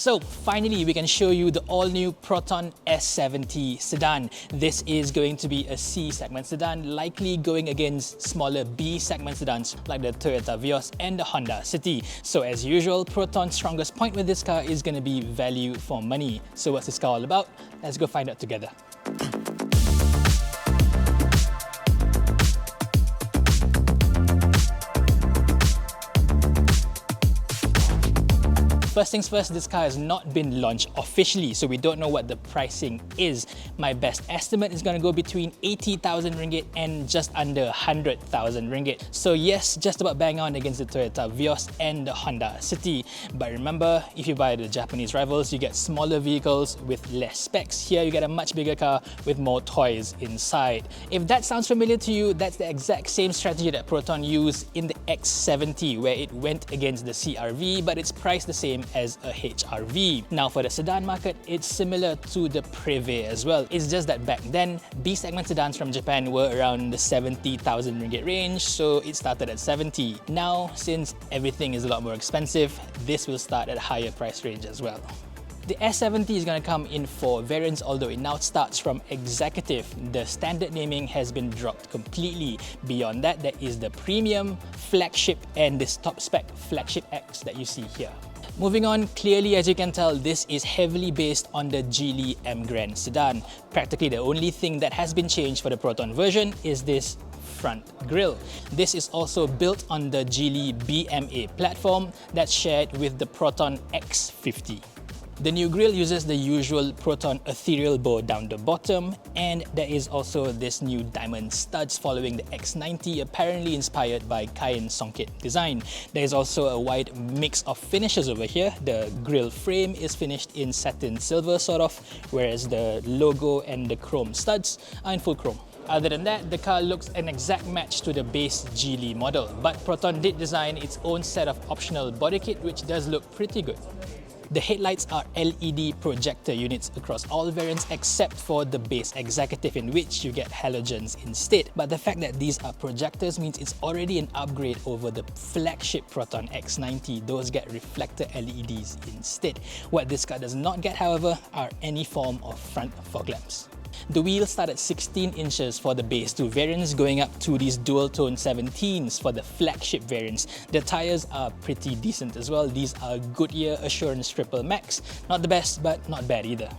So finally, we can show you the all-new Proton S70 sedan. This is going to be a C-segment sedan, likely going against smaller B-segment sedans like the Toyota Vios and the Honda City. So as usual, Proton's strongest point with this car is going to be value for money. So what's this car all about? Let's go find out together. First things first, this car has not been launched officially, so we don't know what the pricing is. My best estimate is going to go between 80,000 ringgit and just under 100,000 ringgit. So yes, just about bang on against the Toyota Vios and the Honda City. But remember, if you buy the Japanese rivals, you get smaller vehicles with less specs. Here you get a much bigger car with more toys inside. If that sounds familiar to you, that's the exact same strategy that Proton used in the X70, where it went against the CR-V, but it's priced the same as a HR-V. Now for the sedan market, it's similar to the Preve as well. It's just that back then, B-segment sedans from Japan were around the 70,000 ringgit range, so it started at 70. Now, since everything is a lot more expensive, this will start at a higher price range as well. The S70 is going to come in 4 variants, although it now starts from Executive. The standard naming has been dropped completely. Beyond that, there is the Premium, Flagship and this top spec Flagship X that you see here. Moving on, clearly as you can tell, this is heavily based on the Geely M Grand sedan. Practically the only thing that has been changed for the Proton version is this front grille. This is also built on the Geely BMA platform that's shared with the Proton X50. The new grille uses the usual Proton ethereal bow down the bottom, and there is also this new diamond studs following the X90, apparently inspired by Cayenne Songket design. There is also a wide mix of finishes over here. The grille frame is finished in satin silver sort of, whereas the logo and the chrome studs are in full chrome. Other than that, the car looks an exact match to the base Geely model, but Proton did design its own set of optional body kit, which does look pretty good. The headlights are LED projector units across all variants except for the base Executive, in which you get halogens instead. But the fact that these are projectors means it's already an upgrade over the flagship Proton X90. Those get reflector LEDs instead. What this car does not get, however, are any form of front fog lamps. The wheels start at 16 inches for the base 2 variants, going up to these dual-tone 17s for the flagship variants. The tyres are pretty decent as well. These are Goodyear Assurance Triple Max. Not the best, but not bad either.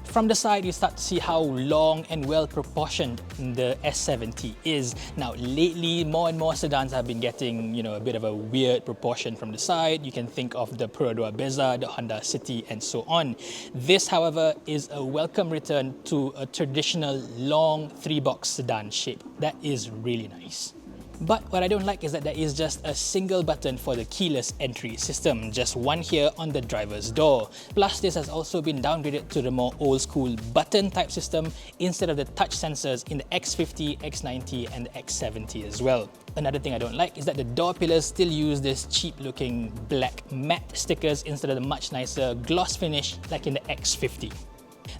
From the side, you start to see how long and well proportioned the S70 is. Now, lately, more and more sedans have been getting, a bit of a weird proportion from the side. You can think of the Perodua Bezza, the Honda City, and so on. This, however, is a welcome return to a traditional long 3-box sedan shape. That is really nice. But what I don't like is that there is just a single button for the keyless entry system, just one here on the driver's door. Plus, this has also been downgraded to the more old school button type system instead of the touch sensors in the X50, X90 and the X70 as well. Another thing I don't like is that the door pillars still use this cheap looking black matte stickers instead of the much nicer gloss finish like in the X50.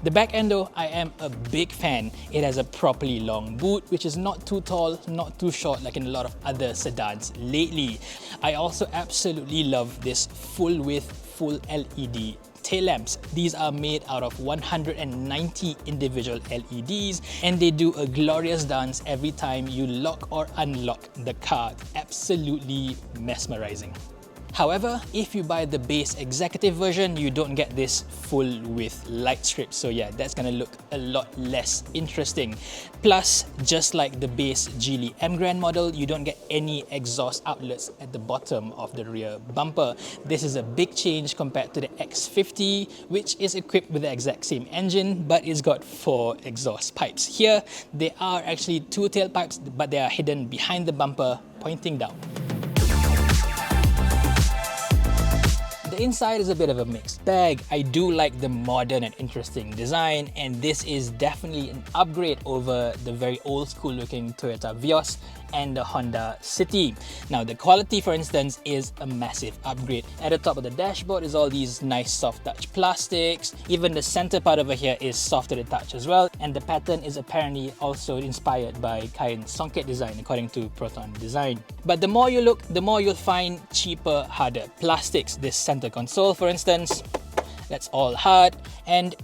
The back end though, I am a big fan. It has a properly long boot, which is not too tall, not too short like in a lot of other sedans lately. I also absolutely love this full width, full LED tail lamps. These are made out of 190 individual LEDs and they do a glorious dance every time you lock or unlock the car. Absolutely mesmerizing. However, if you buy the base Executive version, you don't get this full width light strip. So yeah, that's gonna look a lot less interesting. Plus, just like the base Geely M Grand model, you don't get any exhaust outlets at the bottom of the rear bumper. This is a big change compared to the X50, which is equipped with the exact same engine, but it's got 4 exhaust pipes. Here, there are actually 2 tailpipes, but they are hidden behind the bumper, pointing down. The inside is a bit of a mixed bag. I do like the modern and interesting design, and this is definitely an upgrade over the very old school looking Toyota Vios and the Honda City. Now the quality, for instance, is a massive upgrade. At the top of the dashboard is all these nice soft touch plastics. Even the center part over here is softer to touch as well, and the pattern is apparently also inspired by Cayenne Songket design according to Proton Design. But the more you look, the more you'll find cheaper, harder plastics. This center console, for instance, that's all hard, and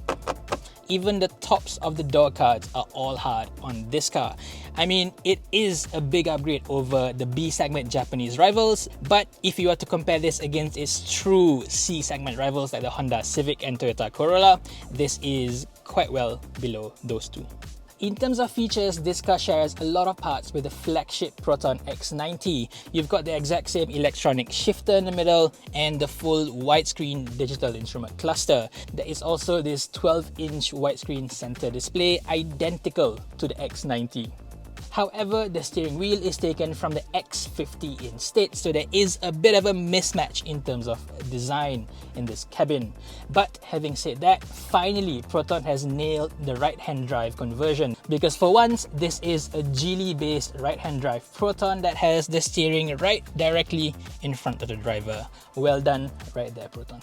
even the tops of the door cards are all hard on this car. I mean, it is a big upgrade over the B-segment Japanese rivals, but if you were to compare this against its true C-segment rivals like the Honda Civic and Toyota Corolla, this is quite well below those two. In terms of features, this car shares a lot of parts with the flagship Proton X90. You've got the exact same electronic shifter in the middle and the full widescreen digital instrument cluster. There is also this 12-inch widescreen center display identical to the X90. However, the steering wheel is taken from the X50 instead, so there is a bit of a mismatch in terms of design in this cabin. But having said that, finally Proton has nailed the right-hand drive conversion, because for once this is a Geely-based right-hand drive Proton that has the steering right directly in front of the driver. Well done right there, Proton.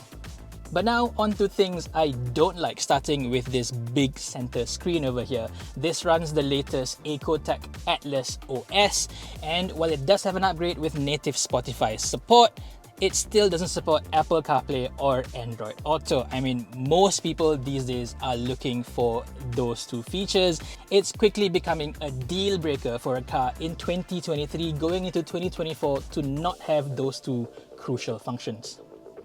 But now on to things I don't like, starting with this big center screen over here. This runs the latest Ecotec Atlas OS, and while it does have an upgrade with native Spotify support, it still doesn't support Apple CarPlay or Android Auto. I mean, most people these days are looking for those two features. It's quickly becoming a deal breaker for a car in 2023 going into 2024 to not have those two crucial functions.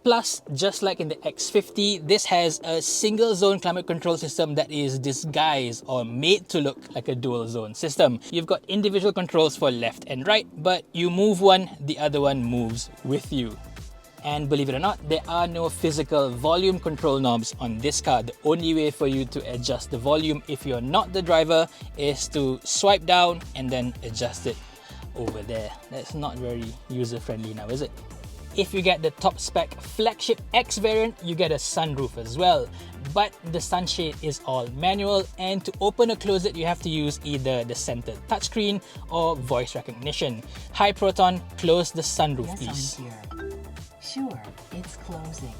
Plus, just like in the X50, this has a single zone climate control system that is disguised or made to look like a dual zone system. You've got individual controls for left and right, but you move one, the other one moves with you. And believe it or not, there are no physical volume control knobs on this car. The only way for you to adjust the volume if you're not the driver is to swipe down and then adjust it over there. That's not very user-friendly now, is it? If you get the top spec flagship X variant, you get a sunroof as well. But the sunshade is all manual, and to open or close it, you have to use either the center touchscreen or voice recognition. Hi Proton, close the sunroof, please. Yes, I'm here. Sure, it's closing.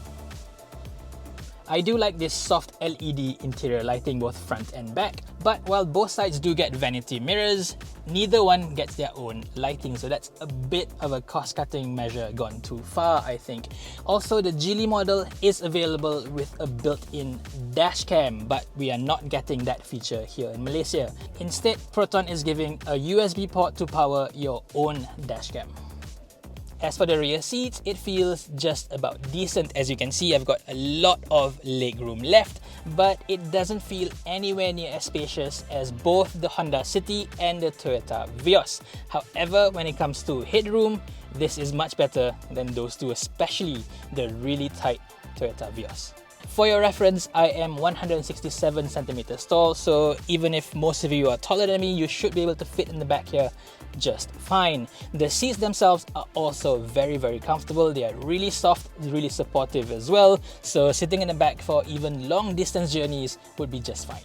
I do like this soft LED interior lighting both front and back, but while both sides do get vanity mirrors, neither one gets their own lighting, so that's a bit of a cost-cutting measure gone too far, I think. Also, the Geely model is available with a built-in dash cam, but we are not getting that feature here in Malaysia. Instead, Proton is giving a USB port to power your own dash cam. As for the rear seats, it feels just about decent. As you can see, I've got a lot of legroom left, but it doesn't feel anywhere near as spacious as both the Honda City and the Toyota Vios. However, when it comes to headroom, this is much better than those two, especially the really tight Toyota Vios. For your reference, I am 167 centimeters tall, so even if most of you are taller than me, you should be able to fit in the back here just fine. The seats themselves are also very comfortable. They are really soft, really supportive as well, so sitting in the back for even long distance journeys would be just fine.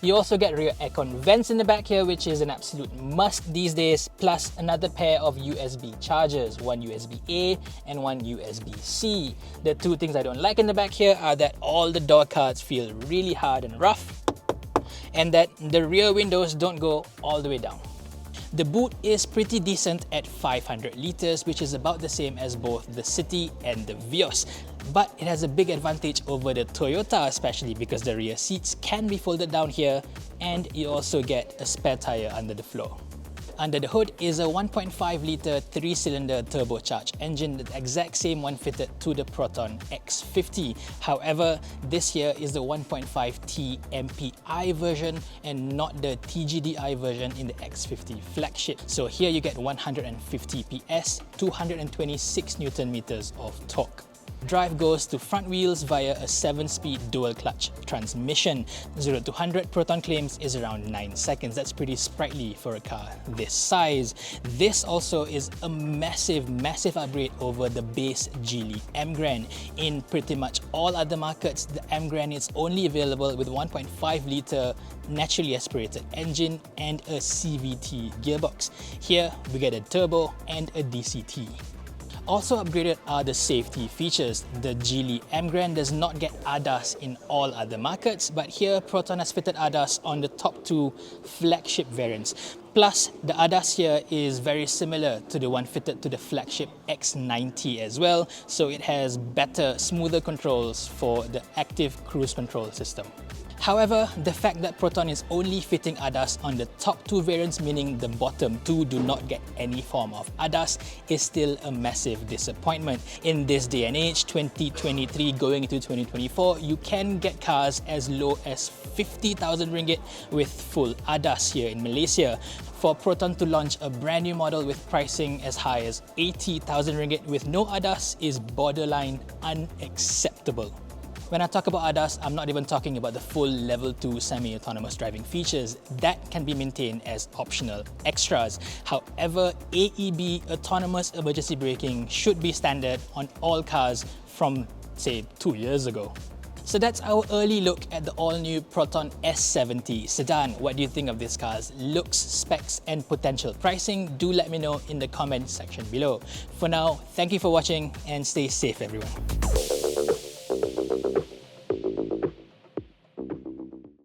You also get rear aircon vents in the back here, which is an absolute must these days, plus another pair of USB chargers, one USB-A and one USB-C. The two things I don't like in the back here are that all the door cards feel really hard and rough, and that the rear windows don't go all the way down. The boot is pretty decent at 500 litres, which is about the same as both the City and the Vios. But it has a big advantage over the Toyota, especially because the rear seats can be folded down here, and you also get a spare tyre under the floor. Under the hood is a 1.5-litre 3-cylinder turbocharged engine, the exact same one fitted to the Proton X50. However, this here is the 1.5T MPI version and not the TGDI version in the X50 flagship. So here you get 150 PS, 226 Newton meters of torque. Drive goes to front wheels via a 7-speed dual-clutch transmission. 0 to 100 Proton claims is around 9 seconds. That's pretty sprightly for a car this size. This also is a massive upgrade over the base Geely M Grand. In pretty much all other markets, the M Grand is only available with 1.5-litre naturally aspirated engine and a CVT gearbox. Here we get a turbo and a DCT. Also upgraded are the safety features. The Geely M Grand does not get ADAS in all other markets, but here Proton has fitted ADAS on the top two flagship variants. Plus, the ADAS here is very similar to the one fitted to the flagship X90 as well, so it has better, smoother controls for the active cruise control system. However, the fact that Proton is only fitting ADAS on the top two variants, meaning the bottom two do not get any form of ADAS, is still a massive disappointment. In this day and age, 2023 going into 2024, you can get cars as low as 50,000 ringgit with full ADAS here in Malaysia. For Proton to launch a brand new model with pricing as high as 80,000 ringgit with no ADAS is borderline unacceptable. When I talk about ADAS, I'm not even talking about the full level 2 semi-autonomous driving features. That can be maintained as optional extras. However, AEB, autonomous emergency braking, should be standard on all cars from, say, 2 years ago. So that's our early look at the all-new Proton S70 sedan. What do you think of this car's looks, specs and potential pricing? Do let me know in the comment section below. For now, thank you for watching and stay safe everyone.